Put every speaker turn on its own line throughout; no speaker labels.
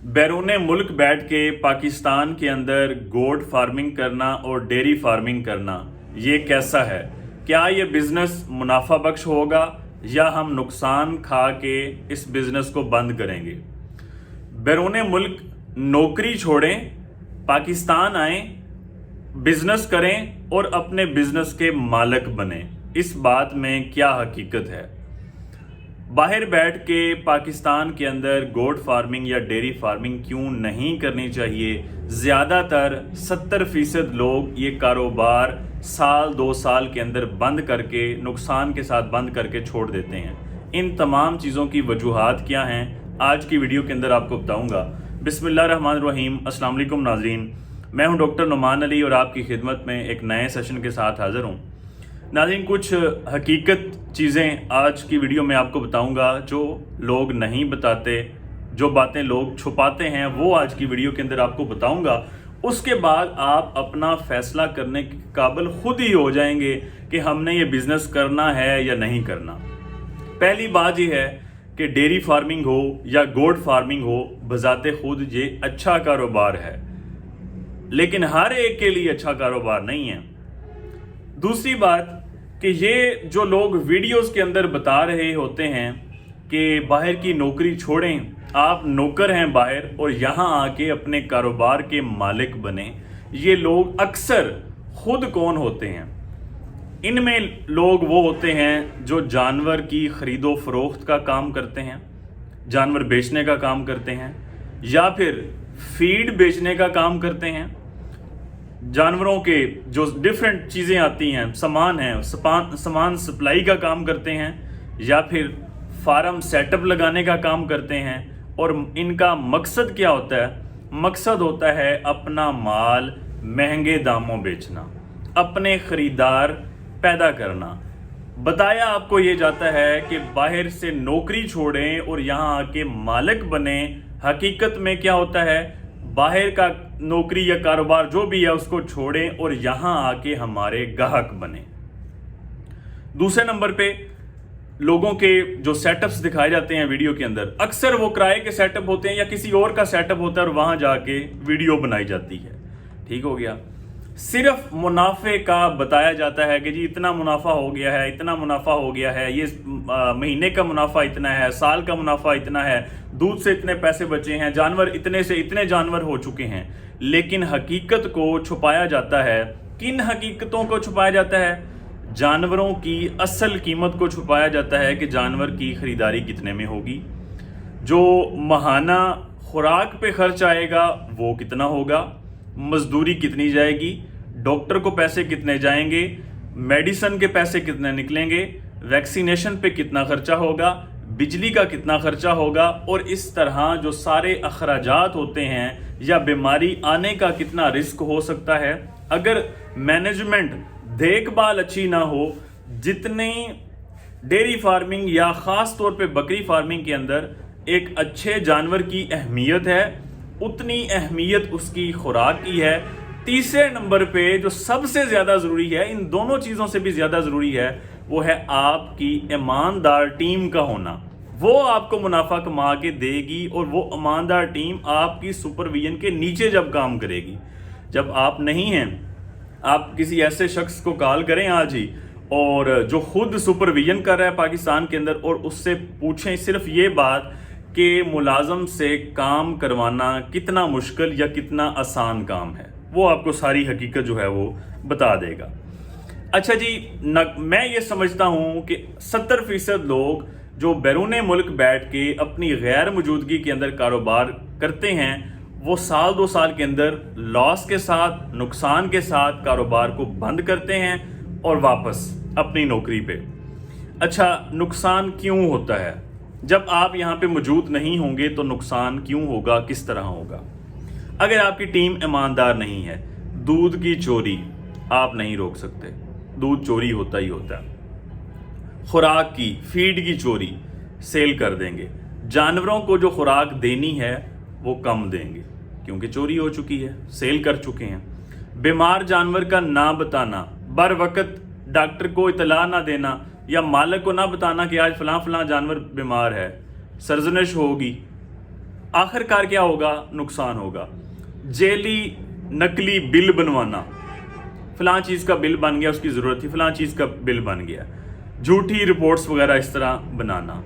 बैरून मुल्क बैठ के पाकिस्तान के अंदर गोट फार्मिंग करना और डेयरी फार्मिंग करना ये कैसा है? क्या ये बिज़नेस मुनाफा बख्श होगा या हम नुकसान खा के इस बिज़नेस को बंद करेंगे? बैरून मुल्क नौकरी छोड़ें, पाकिस्तान आएँ, बिज़नेस करें और अपने बिज़नेस के मालिक बने। इस बात में क्या हकीकत है? बाहर बैठ के पाकिस्तान के अंदर गोट फार्मिंग या डेयरी फार्मिंग क्यों नहीं करनी चाहिए? ज़्यादातर 70% लोग ये कारोबार साल 2 साल के अंदर बंद करके, नुकसान के साथ बंद करके छोड़ देते हैं। इन तमाम चीज़ों की वजूहात क्या हैं, आज की वीडियो के अंदर आपको बताऊंगा। बिस्मिल्लाहिर्रहमानिर्रहीम। अस्सलाम वालेकुम नाज़रीन, मैं हूं डॉक्टर नुमान अली और आपकी खिदमत में एक नए सेशन के साथ हाज़िर हूं। नाज़रीन, कुछ हकीकत चीज़ें आज की वीडियो में आपको बताऊंगा जो लोग नहीं बताते, जो बातें लोग छुपाते हैं, वो आज की वीडियो के अंदर आपको बताऊंगा। उसके बाद आप अपना फैसला करने के काबिल खुद ही हो जाएंगे कि हमने ये बिज़नेस करना है या नहीं करना। पहली बात ये है कि डेयरी फार्मिंग हो या गोट फार्मिंग हो, बजाते खुद ये अच्छा कारोबार है, लेकिन हर एक के लिए अच्छा कारोबार नहीं है। दूसरी बात कि ये जो लोग वीडियोस के अंदर बता रहे होते हैं कि बाहर की नौकरी छोड़ें, आप नौकर हैं बाहर और यहाँ आके अपने कारोबार के मालिक बने, ये लोग अक्सर खुद कौन होते हैं? इनमें लोग वो होते हैं जो जानवर की खरीदो फरोख्त का काम करते हैं, जानवर बेचने का काम करते हैं, या फिर फीड बेचने का काम करते हैं। जानवरों के जो डिफरेंट चीज़ें आती हैं, सामान है, सामान सप्लाई का काम करते हैं, या फिर फार्म सेटअप लगाने का काम करते हैं। और इनका मकसद क्या होता है? मकसद होता है अपना माल महंगे दामों बेचना, अपने ख़रीदार पैदा करना। बताया आपको ये जाता है कि बाहर से नौकरी छोड़ें और यहाँ आके मालिक बने। हकीकत में क्या होता है? बाहर का नौकरी या कारोबार जो भी है उसको छोड़ें और यहाँ आके हमारे ग्राहक बने। दूसरे नंबर पे लोगों के जो सेटअप्स दिखाए जाते हैं वीडियो के अंदर, अक्सर वो किराए के सेटअप होते हैं या किसी और का सेटअप होता है और वहाँ जाके वीडियो बनाई जाती है। ठीक हो गया? सिर्फ मुनाफे का बताया जाता है कि जी इतना मुनाफा हो गया है, इतना मुनाफा हो गया है, ये महीने का मुनाफा इतना है, साल का मुनाफा इतना है, दूध से इतने पैसे बचे हैं, जानवर इतने से इतने जानवर हो चुके हैं। लेकिन हकीकत को छुपाया जाता है। किन हकीकतों को छुपाया जाता है? जानवरों की असल कीमत को छुपाया जाता है कि जानवर की खरीदारी कितने में होगी, जो माहाना खुराक पे खर्च आएगा वो कितना होगा, मजदूरी कितनी जाएगी, डॉक्टर को पैसे कितने जाएंगे, मेडिसिन के पैसे कितने निकलेंगे, वैक्सीनेशन पे कितना खर्चा होगा, बिजली का कितना खर्चा होगा, और इस तरह जो सारे अखराजात होते हैं या बीमारी आने का कितना रिस्क हो सकता है। अगर मैनेजमेंट देखभाल अच्छी ना हो, जितनी डेयरी फार्मिंग या ख़ास तौर पे बकरी फार्मिंग के अंदर एक अच्छे जानवर की अहमियत है, उतनी अहमियत उसकी खुराक की है। तीसरे नंबर पे जो सबसे ज़्यादा ज़रूरी है, इन दोनों चीज़ों से भी ज़्यादा ज़रूरी है, वो है आपकी ईमानदार टीम का होना। वो आपको मुनाफा कमा के देगी और वो ईमानदार टीम आपकी सुपरविजन के नीचे जब काम करेगी। जब आप नहीं हैं, आप किसी ऐसे शख्स को कॉल करें आज ही, और जो खुद सुपरविजन कर रहा है पाकिस्तान के अंदर, और उससे पूछें सिर्फ ये बात कि मुलाजम से काम करवाना कितना मुश्किल या कितना आसान काम है, वो आपको सारी हकीकत जो है वो बता देगा। अच्छा जी, मैं ये समझता हूँ कि 70% लोग जो बैरून मुल्क बैठ के अपनी गैर मौजूदगी के अंदर कारोबार करते हैं, वो साल 2 साल के अंदर लॉस के साथ, नुकसान के साथ कारोबार को बंद करते हैं और वापस अपनी नौकरी पे। अच्छा, नुकसान क्यों होता है? जब आप यहाँ पे मौजूद नहीं होंगे तो नुकसान क्यों होगा, किस तरह होगा? अगर आपकी टीम ईमानदार नहीं है, दूध की चोरी आप नहीं रोक सकते, दूध चोरी होता ही होता है। खुराक की, फीड की चोरी सेल कर देंगे। जानवरों को जो खुराक देनी है वो कम देंगे क्योंकि चोरी हो चुकी है, सेल कर चुके हैं। बीमार जानवर का ना बताना, बर वक्त डॉक्टर को इतला ना देना या मालिक को ना बताना कि आज फलां फलां जानवर बीमार है, सरजनिश होगी, आखिरकार क्या होगा? नुकसान होगा। जेली नकली बिल बनवाना, फलां चीज़ का बिल बन गया, उसकी ज़रूरत थी, फलां चीज़ का बिल बन गया, झूठी रिपोर्ट्स वगैरह इस तरह बनाना।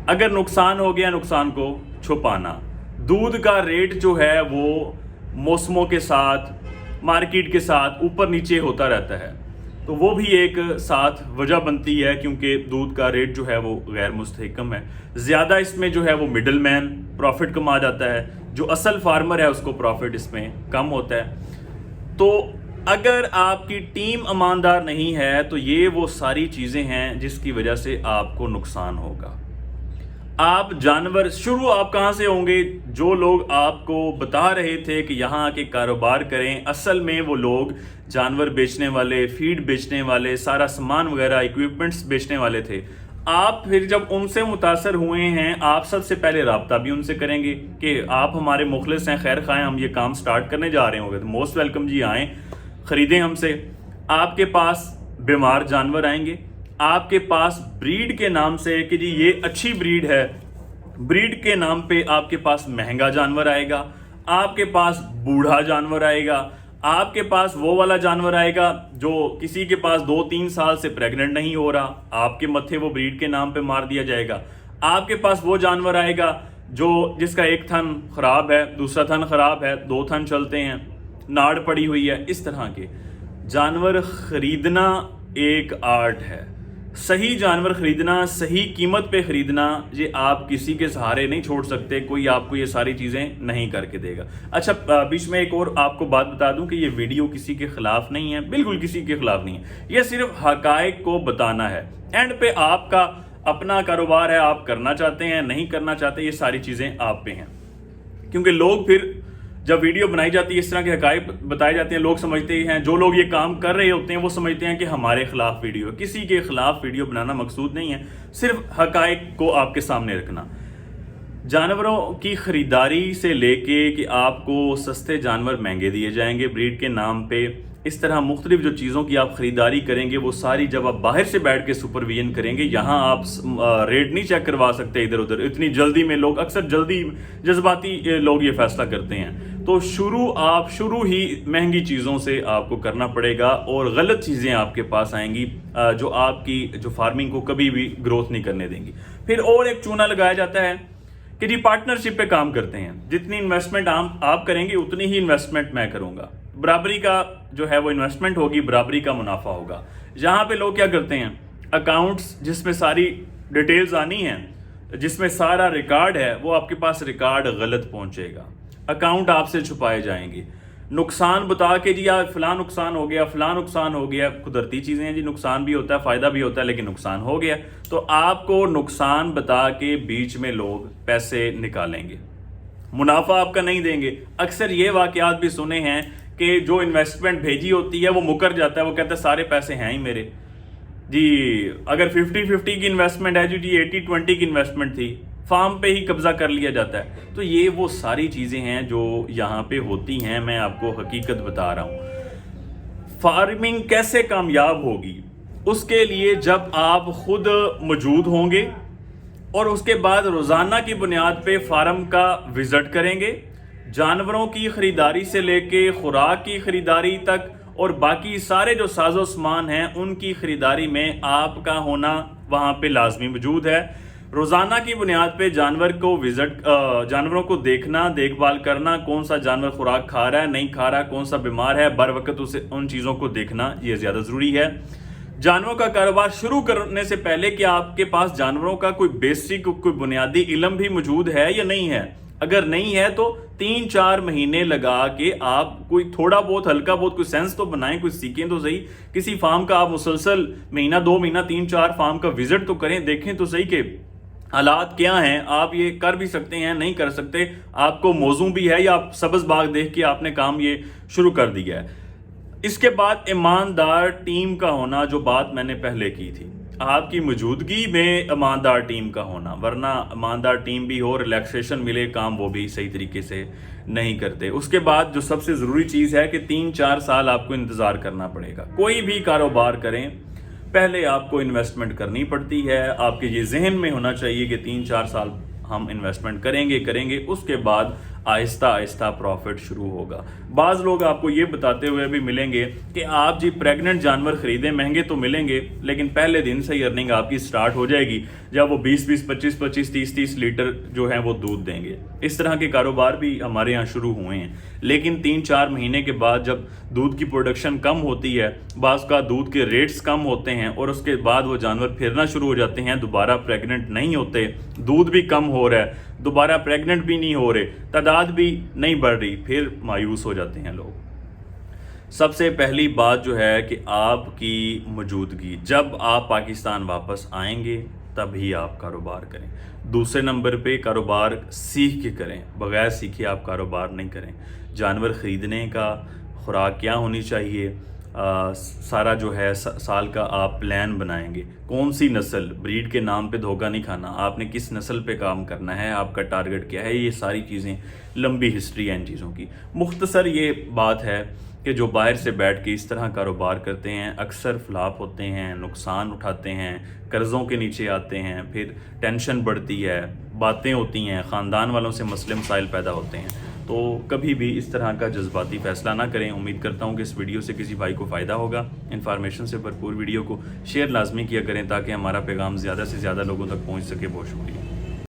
अगर नुकसान हो गया, नुकसान को छुपाना। दूध का रेट जो है वो मौसमों के साथ, मार्केट के साथ ऊपर नीचे होता रहता है, तो वो भी एक साथ वजह बनती है, क्योंकि दूध का रेट जो है वो गैर मुस्तहकम है। ज़्यादा इसमें जो है वो मिडल मैन प्रॉफिट कमा जाता है, जो असल फार्मर है उसको प्रॉफिट इसमें कम होता है। तो अगर आपकी टीम ईमानदार नहीं है तो ये वो सारी चीज़ें हैं जिसकी वजह से आपको नुकसान होगा। आप जानवर शुरू आप कहाँ से होंगे? जो लोग आपको बता रहे थे कि यहाँ आके कारोबार करें, असल में वो लोग जानवर बेचने वाले, फीड बेचने वाले, सारा सामान वगैरह इक्विपमेंट्स बेचने वाले थे। आप फिर जब उनसे मुतासर हुए हैं, आप सबसे पहले रब्ता भी उनसे करेंगे कि आप हमारे मुखलिस हैं, खैर खाएँ, हम ये काम स्टार्ट करने जा रहे होंगे, तो मोस्ट वेलकम जी, आएँ ख़रीदें हमसे। आपके पास बीमार जानवर आएंगे, आपके पास ब्रीड के नाम से कि जी ये अच्छी ब्रीड है, ब्रीड के नाम पे आपके पास महंगा जानवर आएगा, आपके पास बूढ़ा जानवर आएगा, आपके पास वो वाला जानवर आएगा जो किसी के पास 2-3 साल से प्रेग्नेंट नहीं हो रहा, आपके मत्थे वो ब्रीड के नाम पे मार दिया जाएगा। आपके पास वो जानवर आएगा जो जिसका एक थन खराब है, दूसरा थन खराब है, 2 थन चलते हैं, नाड़ पड़ी हुई है। इस तरह के जानवर खरीदना एक आर्ट है। सही जानवर खरीदना, सही कीमत पे खरीदना, ये आप किसी के सहारे नहीं छोड़ सकते, कोई आपको ये सारी चीज़ें नहीं करके देगा। अच्छा, बीच में एक और आपको बात बता दूं कि ये वीडियो किसी के खिलाफ नहीं है, बिल्कुल किसी के खिलाफ नहीं है, ये सिर्फ हकायक को बताना है। एंड पे आपका अपना कारोबार है, आप करना चाहते हैं नहीं करना चाहते, ये सारी चीज़ें आप पे हैं। क्योंकि लोग फिर जब वीडियो बनाई जाती है, इस तरह के हकायक बताए जाते हैं, लोग समझते हैं, जो लोग ये काम कर रहे होते हैं वो समझते हैं कि हमारे खिलाफ वीडियो है। किसी के खिलाफ वीडियो बनाना मकसूद नहीं है, सिर्फ हकायक को आपके सामने रखना। जानवरों की खरीदारी से लेके कि आपको सस्ते जानवर महंगे दिए जाएंगे ब्रीड के नाम पे, इस तरह मुख्तलिफ जो चीज़ों की आप ख़रीदारी करेंगे, वो सारी जब आप बाहर से बैठ के सुपरविजन करेंगे, यहाँ आप रेट नहीं चेक करवा सकते इधर उधर, इतनी जल्दी में लोग अक्सर जल्दी जज्बाती लोग ये फैसला करते हैं। तो शुरू ही महंगी चीज़ों से आपको करना पड़ेगा और गलत चीज़ें आपके पास आएंगी जो आपकी जो फार्मिंग को कभी भी ग्रोथ नहीं करने देंगी। फिर और एक चूना लगाया जाता है कि जी पार्टनरशिप पे काम करते हैं, जितनी इन्वेस्टमेंट आप करेंगे उतनी ही इन्वेस्टमेंट मैं करूंगा, बराबरी का जो है वो इन्वेस्टमेंट होगी, बराबरी का मुनाफा होगा। यहाँ पे लोग क्या करते हैं, अकाउंट्स जिसमें सारी डिटेल्स आनी है, जिसमें सारा रिकॉर्ड है, वो आपके पास रिकॉर्ड गलत पहुंचेगा, अकाउंट आपसे छुपाए जाएंगे, नुकसान बता के जी यार फलां नुकसान हो गया, फलां नुकसान हो गया। कुदरती चीज़ें हैं जी, नुकसान भी होता है, फ़ायदा भी होता है, लेकिन नुकसान हो गया तो आपको नुकसान बता के बीच में लोग पैसे निकालेंगे, मुनाफा आपका नहीं देंगे। अक्सर ये वाक़यात भी सुने हैं कि जो इन्वेस्टमेंट भेजी होती है वो मुकर जाता है, वो कहता है सारे पैसे हैं ही मेरे जी। अगर 50-50 की इन्वेस्टमेंट है जी 80-20 की इन्वेस्टमेंट थी, फार्म पे ही कब्जा कर लिया जाता है। तो ये वो सारी चीज़ें हैं जो यहाँ पे होती हैं, मैं आपको हकीकत बता रहा हूँ। फार्मिंग कैसे कामयाब होगी, उसके लिए जब आप खुद मौजूद होंगे और उसके बाद रोज़ाना की बुनियाद पे फार्म का विज़िट करेंगे, जानवरों की ख़रीदारी से लेके खुराक की ख़रीदारी तक और बाकी सारे जो साजो सामान हैं उनकी ख़रीदारी में आपका होना वहाँ पे लाजमी मौजूद है। रोज़ाना की बुनियाद पे जानवर को जानवरों को देखना, देखभाल करना, कौन सा जानवर खुराक खा रहा है नहीं खा रहा, कौन सा बीमार है, बर वक्त उसे उन चीज़ों को देखना ये ज़्यादा ज़रूरी है। जानवरों का कारोबार शुरू करने से पहले कि आपके पास जानवरों का कोई बेसिक कोई बुनियादी इल्म भी मौजूद है या नहीं है, अगर नहीं है तो 3-4 महीने लगा के आप कोई थोड़ा बहुत हल्का बहुत कोई सेंस तो बनाएं, कुछ सीखें तो सही। किसी फार्म का आप मुसलसल महीना 2 महीना 3-4 फार्म का विजिट तो करें, देखें तो सही के हालात क्या हैं। आप ये कर भी सकते हैं, नहीं कर सकते, आपको मौजू भी है या आप सब्ज़ बाग देख के आपने काम ये शुरू कर दिया है। इसके बाद ईमानदार टीम का होना, जो बात मैंने पहले की थी, आपकी मौजूदगी में ईमानदार टीम का होना, वरना ईमानदार टीम भी हो, रिलैक्सेशन मिले, काम वो भी सही तरीके से नहीं करते। उसके बाद जो सबसे ज़रूरी चीज़ है कि 3-4 साल आपको इंतज़ार करना पड़ेगा। कोई भी कारोबार करें पहले आपको इन्वेस्टमेंट करनी पड़ती है, आपके ये जहन में होना चाहिए कि 3-4 साल ہم انویسٹمنٹ کریں گے اس کے بعد آہستہ آہستہ پروفٹ شروع ہوگا. بعض لوگ آپ کو یہ بتاتے ہوئے بھی ملیں گے کہ آپ جی پریگننٹ جانور خریدیں, مہنگے تو ملیں گے لیکن پہلے دن سے ہی ارننگ آپ کی سٹارٹ ہو جائے گی جب وہ 20 25 30 لیٹر جو ہیں وہ دودھ دیں گے. اس طرح کے کاروبار بھی ہمارے یہاں شروع ہوئے ہیں, لیکن 3-4 مہینے کے بعد جب دودھ کی پروڈکشن کم ہوتی ہے, بعض کا دودھ کے ریٹس کم ہوتے ہیں اور اس کے بعد وہ جانور پھرنا شروع ہو جاتے ہیں, دوبارہ پریگننٹ نہیں ہوتے, دودھ بھی کم ہو رہا ہے, دوبارہ پریگننٹ بھی نہیں ہو رہے, تعداد بھی نہیں بڑھ رہی, پھر مایوس ہو جاتے ہیں لوگ. سب سے پہلی بات جو ہے کہ آپ کی موجودگی, جب آپ پاکستان واپس آئیں گے تبھی آپ کاروبار کریں. دوسرے نمبر پہ کاروبار سیکھ کے کریں, بغیر سیکھے آپ کاروبار نہیں کریں. جانور خریدنے کا خوراک کیا ہونی چاہیے, سارا جو ہے سال کا آپ پلان بنائیں گے, کون سی نسل, بریڈ کے نام پہ دھوکہ نہیں کھانا, آپ نے کس نسل پہ کام کرنا ہے, آپ کا ٹارگٹ کیا ہے, یہ ساری چیزیں لمبی ہسٹری ہے ان چیزوں کی. مختصر یہ بات ہے کہ جو باہر سے بیٹھ کے اس طرح کاروبار کرتے ہیں اکثر فلاپ ہوتے ہیں, نقصان اٹھاتے ہیں, قرضوں کے نیچے آتے ہیں, پھر ٹینشن بڑھتی ہے, باتیں ہوتی ہیں, خاندان والوں سے مسئلے مسائل پیدا ہوتے ہیں. تو کبھی بھی اس طرح کا جذباتی فیصلہ نہ کریں. امید کرتا ہوں کہ اس ویڈیو سے کسی بھائی کو فائدہ ہوگا. انفارمیشن سے بھرپور ویڈیو کو شیئر لازمی کیا کریں تاکہ ہمارا پیغام زیادہ سے زیادہ لوگوں تک پہنچ سکے. بہت شکریہ.